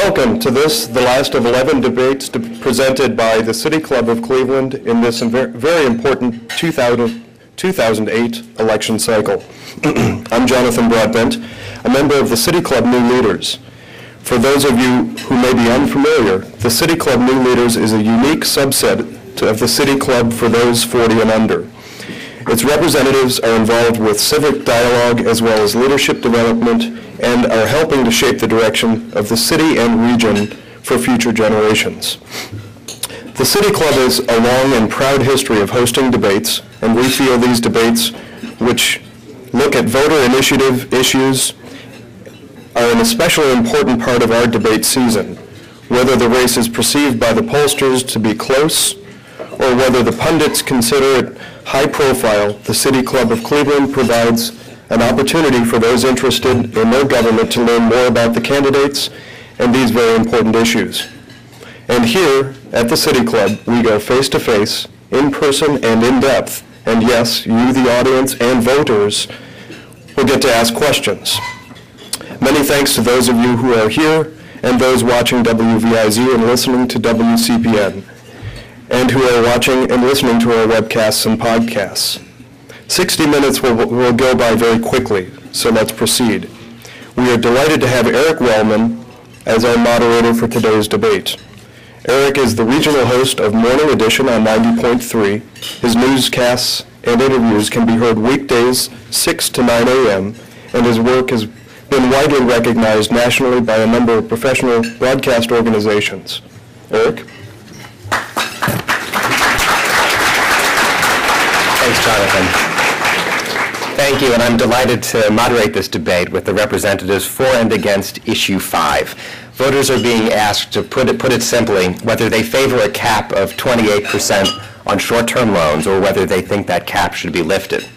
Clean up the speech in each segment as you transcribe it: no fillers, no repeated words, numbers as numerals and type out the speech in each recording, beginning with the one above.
Welcome to this, the last of 11 debates presented by the City Club of Cleveland in this very important 2008 election cycle. I'm Jonathan Broadbent, a member of the City Club New Leaders. For those of you who may be unfamiliar, the City Club New Leaders is a unique subset of the City Club for those 40 and under. Its representatives are involved with civic dialogue as well as leadership development and are helping to shape the direction of the city and region for future generations. The City Club has a long and proud history of hosting debates, and we feel these debates, which look at voter initiative issues, are an especially important part of our debate season, whether the race is perceived by the pollsters to be close or whether the pundits consider it high profile. The City Club of Cleveland provides an opportunity for those interested in their government to learn more about the candidates and these very important issues. And here at the City Club, we go face to face, in person and in depth. And yes, you, the audience and voters, will get to ask questions. Many thanks to those of you who are here and those watching WVIZ and listening to WCPN, and who are watching and listening to our webcasts and podcasts. 60 minutes will go by very quickly, so let's proceed. We are delighted to have Eric Wellman as our moderator for today's debate. Eric is the regional host of Morning Edition on 90.3. His newscasts and interviews can be heard weekdays 6 to 9 a.m., and his work has been widely recognized nationally by a number of professional broadcast organizations. Eric? Thanks, Jonathan. Thank you, and I'm delighted to moderate this debate with the representatives for and against Issue 5. Voters are being asked to put it simply, whether they favor a cap of 28% on short-term loans or whether they think that cap should be lifted.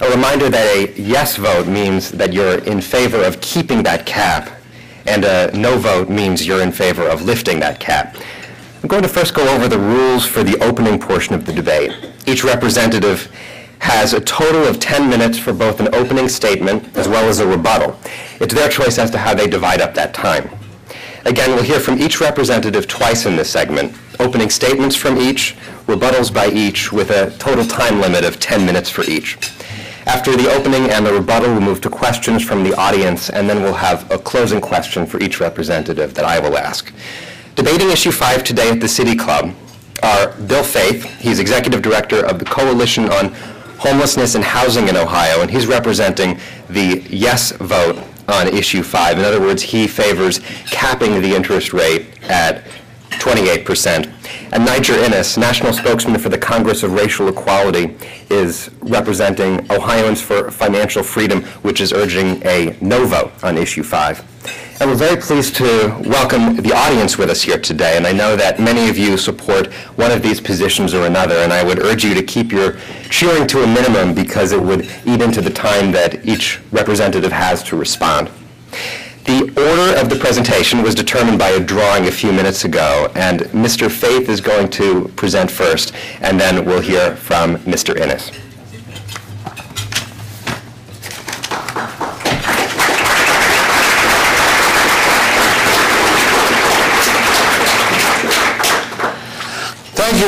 A reminder that a yes vote means that you're in favor of keeping that cap, and a no vote means you're in favor of lifting that cap. I'm going to first go over the rules for the opening portion of the debate. Each representative has a total of 10 minutes for both an opening statement as well as a rebuttal. It's their choice as to how they divide up that time. Again, we'll hear from each representative twice in this segment, opening statements from each, rebuttals by each, with a total time limit of 10 minutes for each. After the opening and the rebuttal, we'll move to questions from the audience, and then we'll have a closing question for each representative that I will ask. Debating Issue 5 today at the City Club are Bill Faith. He's Executive Director of the Coalition on Homelessness and Housing in Ohio, and he's representing the yes vote on Issue 5. In other words, he favors capping the interest rate at 28%. And Niger Innis, National Spokesman for the Congress of Racial Equality, is representing Ohioans for Financial Freedom, which is urging a no vote on Issue 5. And we're very pleased to welcome the audience with us here today, and I know that many of you support one of these positions or another, and I would urge you to keep your cheering to a minimum because it would eat into the time that each representative has to respond. The order of the presentation was determined by a drawing a few minutes ago, and Mr. Faith is going to present first, and then we'll hear from Mr. Innis. Thank you,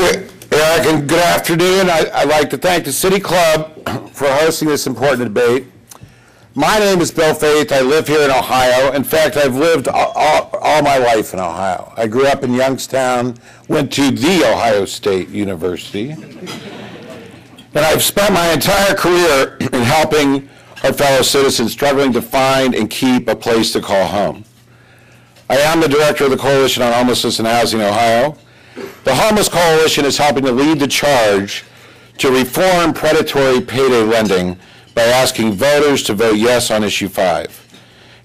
Eric, and good afternoon. I'd like to thank the City Club for hosting this important debate. My name is Bill Faith. I live here in Ohio. In fact, I've lived all my life in Ohio. I grew up in Youngstown, went to The Ohio State University, and I've spent my entire career in helping our fellow citizens struggling to find and keep a place to call home. I am the director of the Coalition on Homelessness and Housing in Ohio. The Homeless Coalition is helping to lead the charge to reform predatory payday lending by asking voters to vote yes on Issue 5.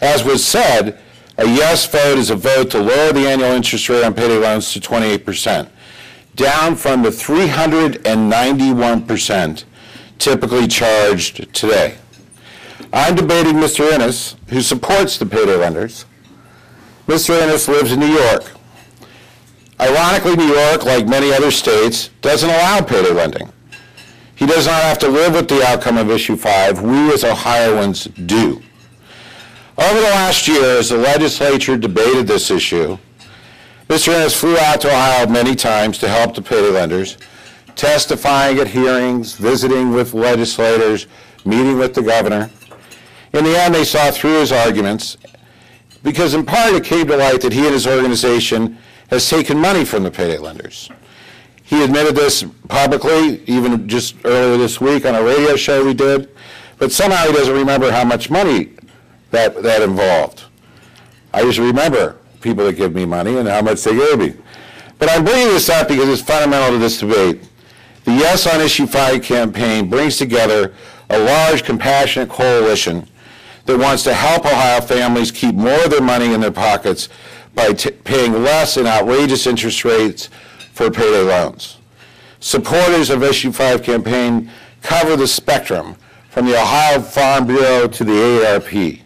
As was said, a yes vote is a vote to lower the annual interest rate on payday loans to 28%, down from the 391% typically charged today. I'm debating Mr. Innis, who supports the payday lenders. Mr. Innis lives in New York. Ironically, New York, like many other states, doesn't allow payday lending. He does not have to live with the outcome of Issue 5. We as Ohioans do. Over the last year, as the legislature debated this issue, Mr. Innis flew out to Ohio many times to help the payday lenders, testifying at hearings, visiting with legislators, meeting with the governor. In the end, they saw through his arguments because in part it came to light that he and his organization has taken money from the payday lenders. He admitted this publicly, even just earlier this week on a radio show we did, but somehow he doesn't remember how much money that involved. I just remember people that give me money and how much they gave me. But I'm bringing this up because it's fundamental to this debate. The Yes on Issue 5 campaign brings together a large, compassionate coalition that wants to help Ohio families keep more of their money in their pockets by paying less in outrageous interest rates for payday loans. Supporters of Issue 5 campaign cover the spectrum from the Ohio Farm Bureau to the AARP,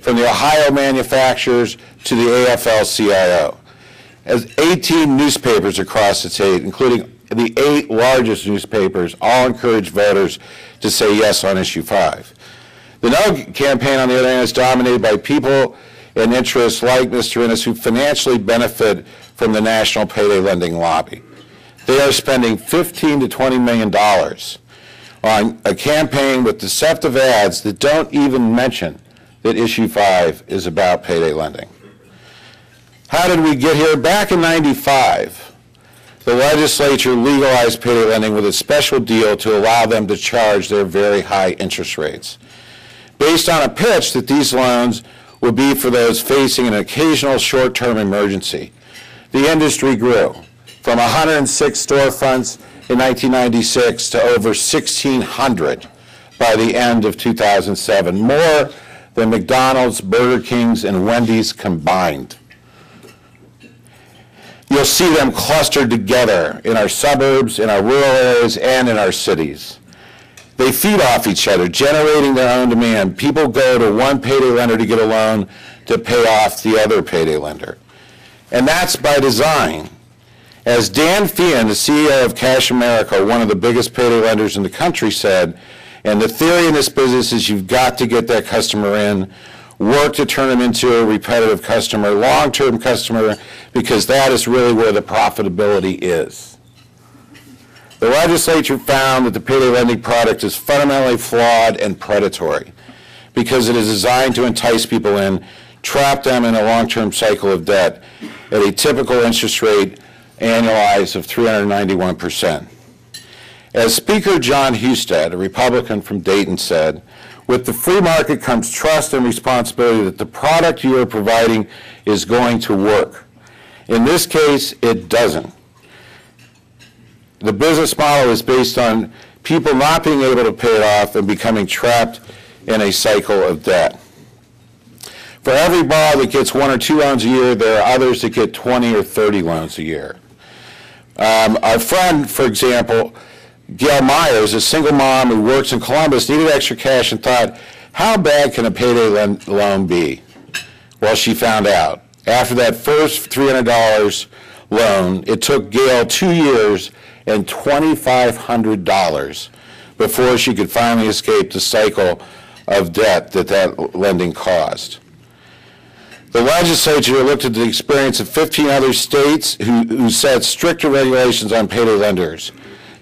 from the Ohio manufacturers to the AFL-CIO. As 18 newspapers across the state, including the 8 largest newspapers, all encourage voters to say yes on Issue 5. The No campaign, on the other hand, is dominated by people and interests like Mr. Innis who financially benefit from the national payday lending lobby. They are spending $15 to $20 million on a campaign with deceptive ads that don't even mention that Issue 5 is about payday lending. How did we get here? Back in '95, the legislature legalized payday lending with a special deal to allow them to charge their very high interest rates, based on a pitch that these loans would be for those facing an occasional short-term emergency. The industry grew from 106 storefronts in 1996 to over 1,600 by the end of 2007, more than McDonald's, Burger King's, and Wendy's combined. You'll see them clustered together in our suburbs, in our rural areas, and in our cities. They feed off each other, generating their own demand. People go to one payday lender to get a loan to pay off the other payday lender. And that's by design. As Dan Feehan, the CEO of Cash America, one of the biggest payday lenders in the country, said, and the theory in this business is you've got to get that customer in, work to turn them into a repetitive customer, long-term customer, because that is really where the profitability is. The legislature found that the payday lending product is fundamentally flawed and predatory because it is designed to entice people in, trap them in a long-term cycle of debt at a typical interest rate annualized of 391%. As Speaker John Husted, a Republican from Dayton, said, with the free market comes trust and responsibility that the product you are providing is going to work. In this case, it doesn't. The business model is based on people not being able to pay it off and becoming trapped in a cycle of debt. For every borrower that gets 1 or 2 loans a year, there are others that get 20 or 30 loans a year. Our friend, for example, Gail Myers, a single mom who works in Columbus, needed extra cash and thought, how bad can a payday loan be? Well, she found out. After that first $300 loan, it took Gail 2 years and $2,500 before she could finally escape the cycle of debt that lending caused. The legislature looked at the experience of 15 other states who set stricter regulations on payday lenders.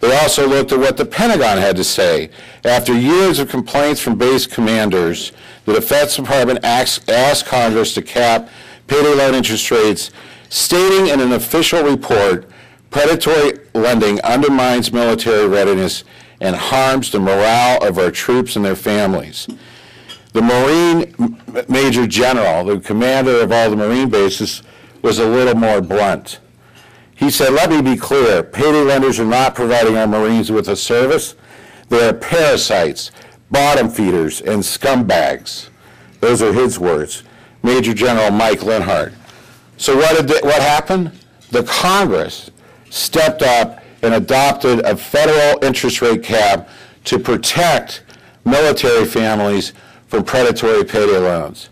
They also looked at what the Pentagon had to say. After years of complaints from base commanders, the Defense Department asked Congress to cap payday loan interest rates, stating in an official report, predatory lending undermines military readiness and harms the morale of our troops and their families. The Marine Major General, the commander of all the Marine bases, was a little more blunt. He said, let me be clear, payday lenders are not providing our Marines with a service. They are parasites, bottom feeders, and scumbags. Those are his words. Major General Mike Linhart. So what happened? The Congress stepped up and adopted a federal interest rate cap to protect military families from predatory payday loans.